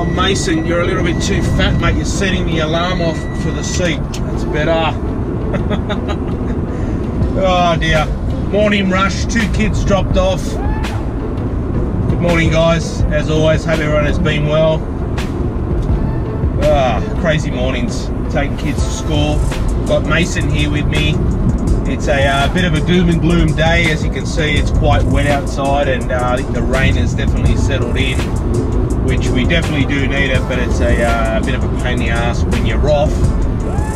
Oh, Mason, you're a little bit too fat, mate. You're setting the alarm off for the seat. That's better. Oh, dear. Morning rush. 2 kids dropped off. Good morning, guys. As always, hope everyone has been well. Crazy mornings. Taking kids to school. Got Mason here with me. It's a bit of a doom and gloom day. As you can see, it's quite wet outside, and I think the rain has definitely settled in, which we definitely do need it, but it's a bit of a pain in the ass when you're off.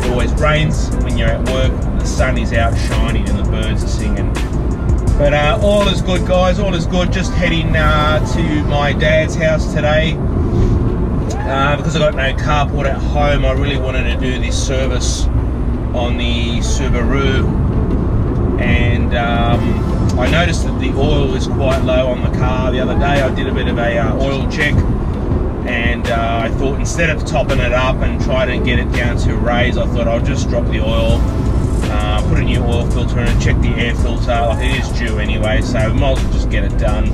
It always rains. When you're at work, the sun is out shining and the birds are singing. But all is good, guys, all is good. Just heading to my dad's house today. Because I got no carport at home, I really wanted to do this service on the Subaru, and I noticed that the oil is quite low on the car. The other day I did a bit of a oil check, and I thought instead of topping it up and trying to get it down to a raise, I thought I'll just drop the oil, put a new oil filter in and check the air filter. Like, it is due anyway, so we might as well just get it done,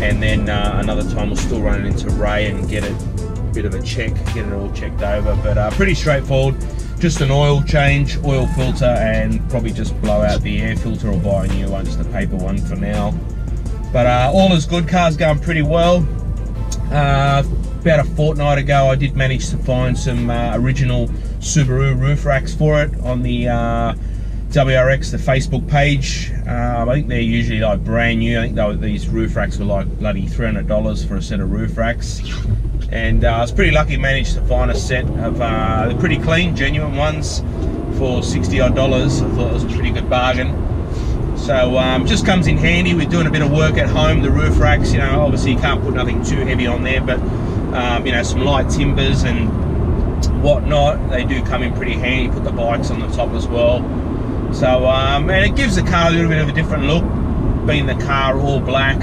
and then another time we'll still run it into Ray and get it bit of a check, get it all checked over. But pretty straightforward, just an oil change, oil filter, and probably just blow out the air filter or buy a new one, just a paper one for now. But all is good, car's going pretty well. About a fortnight ago I did manage to find some original Subaru roof racks for it on the WRX, the Facebook page. I think they're usually like brand new. I think these roof racks were like bloody $300 for a set of roof racks. And I was pretty lucky, managed to find a set of they're pretty clean, genuine ones for $60 odd. I thought it was a pretty good bargain. So just comes in handy. We're doing a bit of work at home. The roof racks, you know, obviously you can't put nothing too heavy on there, but you know, some light timbers and whatnot, they do come in pretty handy. Put the bikes on the top as well. So and it gives the car a little bit of a different look, being the car all black.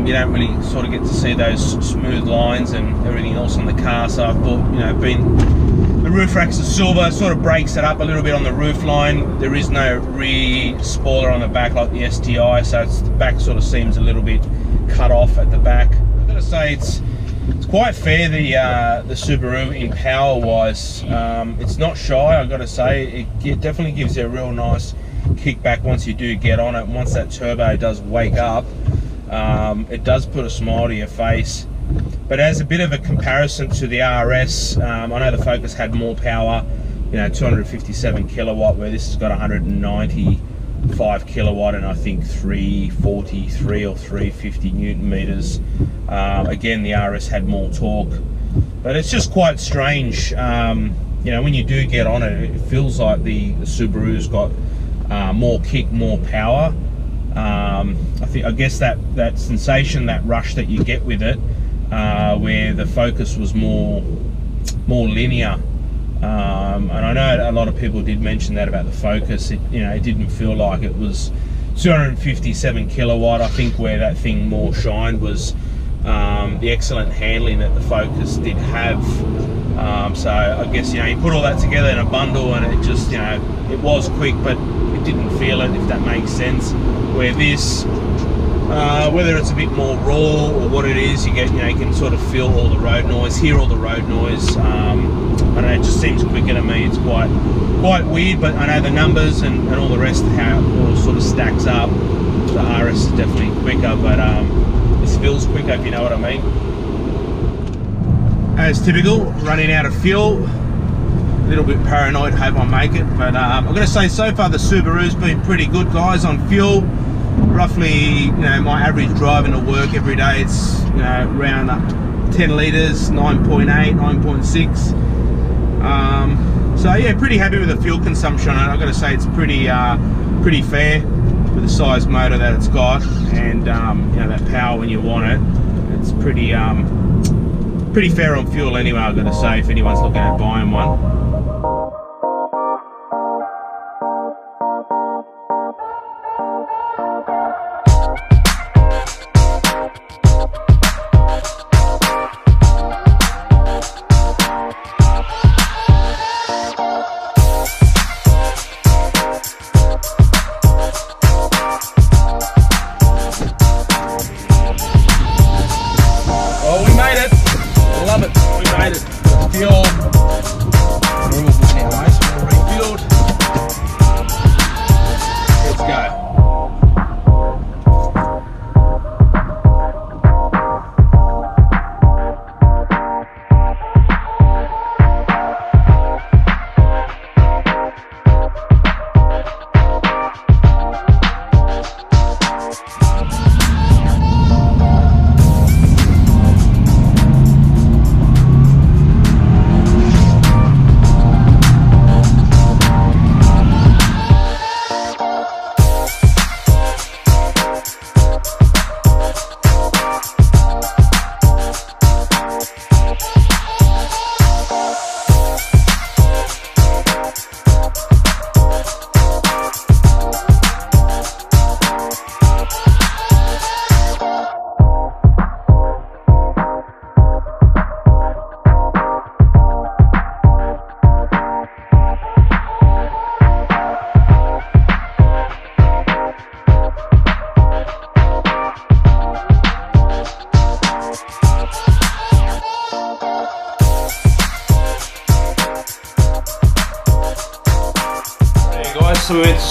You don't really sort of get to see those smooth lines and everything else on the car, so I thought, you know, being the roof racks are silver, sort of breaks it up a little bit on the roof line. There is no rear spoiler on the back like the STI, so the back sort of seems a little bit cut off at the back. I've got to say it's quite fair, the Subaru in power wise. It's not shy, I've got to say. It definitely gives you a real nice kickback once you do get on it. Once that turbo does wake up, it does put a smile to your face. But as a bit of a comparison to the RS, I know the Focus had more power, you know, 257 kilowatt, where this has got 195 kilowatt and I think 343 or 350 Newton meters. Again, the RS had more torque, but it's just quite strange. You know, when you do get on it, it feels like the Subaru's got more kick, more power. I guess that sensation, that rush that you get with it, where the Focus was more linear, and I know a lot of people did mention that about the Focus. You know, it didn't feel like it was 257 kilowatt. I think where that thing more shined was the excellent handling that the Focus did have. So I guess, you know, you put all that together in a bundle, and it just, you know, it was quick, but it didn't feel it, if that makes sense. Where this, whether it's a bit more raw or what it is, you get, you know, you can sort of feel all the road noise, hear all the road noise. I don't know, it just seems quicker to me. It's quite weird, but I know the numbers and all the rest of how it all sort of stacks up. The RS is definitely quicker, but this feels quicker, if you know what I mean. As typical, running out of fuel. A little bit paranoid, hope I make it, but I'm going to say so far the Subaru's been pretty good, guys, on fuel. Roughly, you know, my average driving to work every day, it's, you know, around 10 litres, 9.8, 9.6. So yeah, pretty happy with the fuel consumption. I've got to say it's pretty fair with the size motor that it's got, and you know, that power when you want it. It's pretty fair on fuel anyway, I've got to say, if anyone's looking at buying one.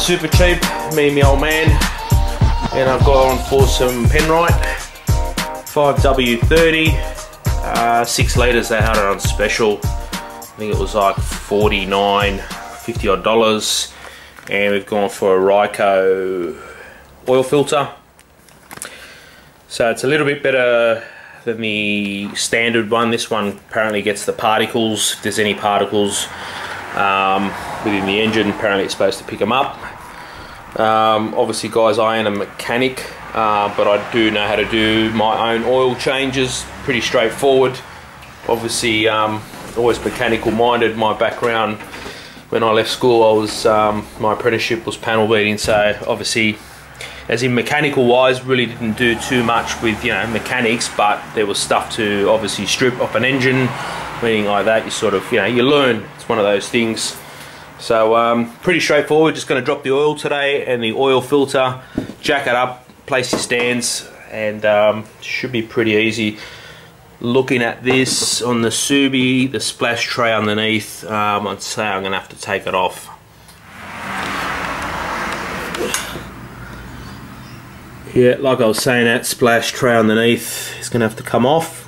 super cheap, me and my old man, and I've got on for some Penrite 5W30, 6 litres. They had it on special. I think it was like $49, $50 odd, and we've gone for a Rico oil filter. So it's a little bit better than the standard one. This one apparently gets the particles, if there's any particles within the engine. Apparently it's supposed to pick them up. Obviously guys, I am a mechanic, but I do know how to do my own oil changes, pretty straightforward. Obviously always mechanical minded. My background when I left school, I was my apprenticeship was panel beating, so obviously as in mechanical wise really didn't do too much with, you know, mechanics, but there was stuff to obviously strip off an engine, anything like that. You sort of, you know, you learn. It's one of those things. So pretty straightforward. Just going to drop the oil today and the oil filter, jack it up, place your stands, and should be pretty easy. Looking at this on the Subi, the splash tray underneath, I'd say I'm going to have to take it off. Yeah, like I was saying, that splash tray underneath is going to have to come off.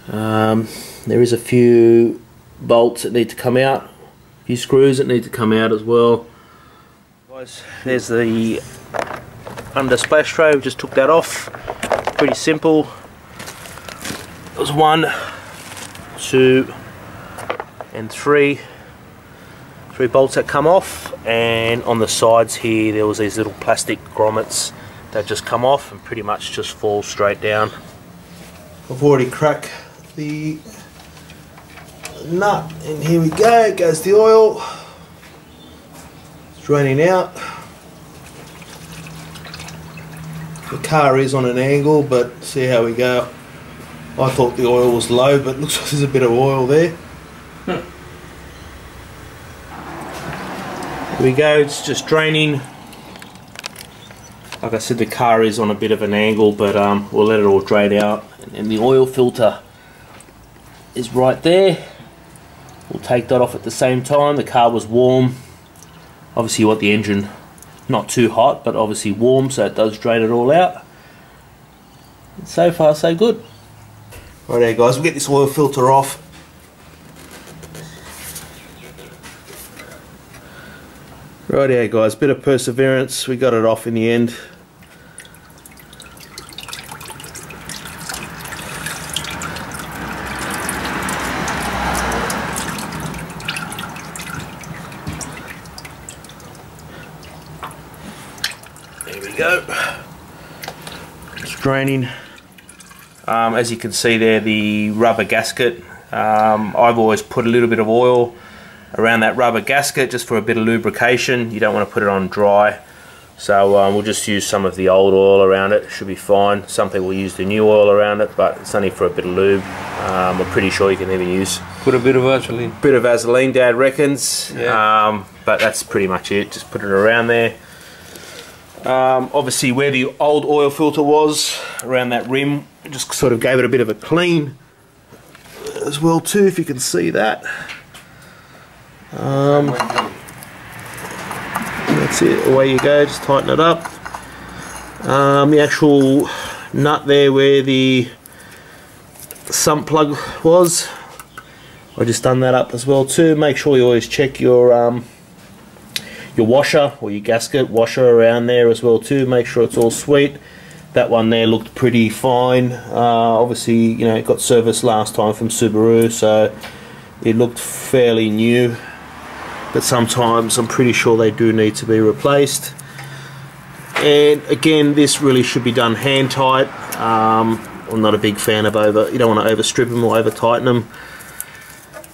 There is a few bolts that need to come out, a few screws that need to come out as well. Guys, there's the under splash tray. We just took that off. Pretty simple. There's 1, 2, and 3 bolts that come off, and on the sides here there was these little plastic grommets that just come off and pretty much just fall straight down. I've already cracked the nut, and here we go, goes the oil. It's draining out. The car is on an angle, but see how we go. I thought the oil was low, but looks like there's a bit of oil there. Here we go, it's just draining. Like I said, the car is on a bit of an angle, but we'll let it all drain out. And the oil filter is right there. We'll take that off at the same time. The car was warm. Obviously you want the engine not too hot, but obviously warm, so it does drain it all out. And so far so good. Right there guys, we'll get this oil filter off. Right here guys, bit of perseverance, we got it off in the end. There we go. It's draining. As you can see there, the rubber gasket, I've always put a little bit of oil around that rubber gasket just for a bit of lubrication. You don't want to put it on dry, so we'll just use some of the old oil around it. Should be fine. Some people use the new oil around it, but it's only for a bit of lube. I'm pretty sure you can even use put a bit of Vaseline. Bit of Vaseline, Dad reckons. Yeah. But that's pretty much it. Just put it around there. Obviously where the old oil filter was around that rim, just sort of gave it a bit of a clean as well too, if you can see that. That's it, away you go, just tighten it up. The actual nut there where the sump plug was, I just done that up as well too. Make sure you always check your washer or your gasket washer around there as well too. Make sure it's all sweet. That one there looked pretty fine. Obviously, you know, it got serviced last time from Subaru, so it looked fairly new. But sometimes I'm pretty sure they do need to be replaced. And again, this really should be done hand tight. I'm not a big fan of you don't want to overstrip them or over tighten them.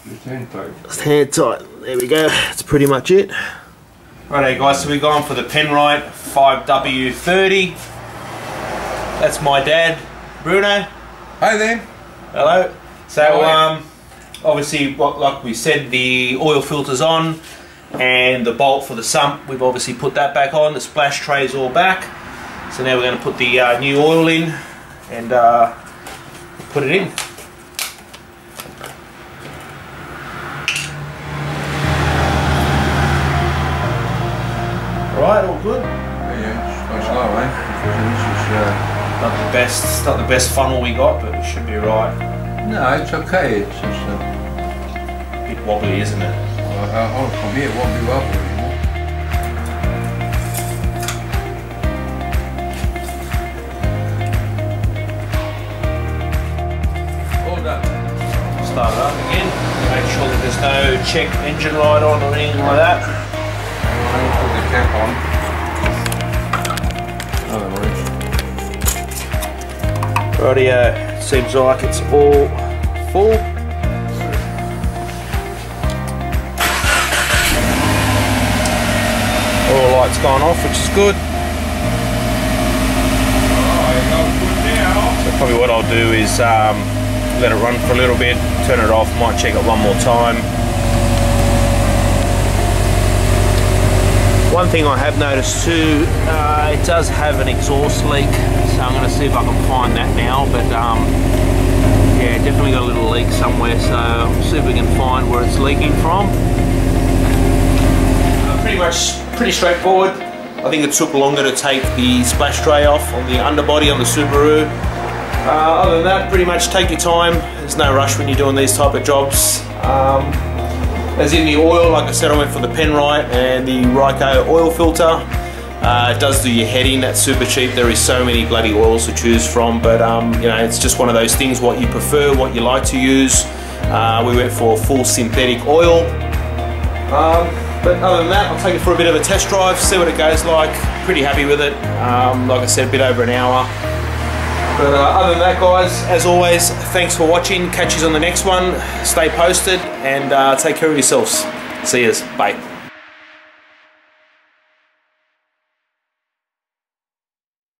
Just hand tight. Just hand tight. There we go. That's pretty much it. Righto guys, so we're going for the Penrite 5W30. That's my dad, Bruno. Hi there. Hello. So obviously, like we said, the oil filter's on, and the bolt for the sump, we've obviously put that back on. The splash tray's all back. So now we're going to put the new oil in and put it in. all good? Yeah, it's slow, eh? Not the best funnel we got, but it should be right. No, it's okay. It's just A bit wobbly, isn't it? from here, it won't be wobbly anymore. All done. Start it up again. Make sure that there's no check engine light on or anything like that. I'll put the cap on. Oh, Rightio, seems like it's all full. All lights gone off, which is good. So probably what I'll do is let it run for a little bit, turn it off, might check it one more time. One thing I have noticed too, it does have an exhaust leak, so I'm going to see if I can find that now, but yeah, definitely got a little leak somewhere, so we'll see if we can find where it's leaking from. Pretty straightforward. I think it took longer to take the splash tray off on the underbody on the Subaru. Other than that, pretty much take your time. There's no rush when you're doing these type of jobs. As in the oil, like I said, I went for the Penrite and the Rico oil filter. It does do your heading, that's super cheap. There is so many bloody oils to choose from, but you know, it's just one of those things, what you prefer, what you like to use. We went for full synthetic oil. But other than that, I'll take it for a bit of a test drive, see what it goes like. Pretty happy with it. Like I said, a bit over an hour. But other than that, guys, as always, thanks for watching. Catch you on the next one. Stay posted and take care of yourselves. See yous. Bye.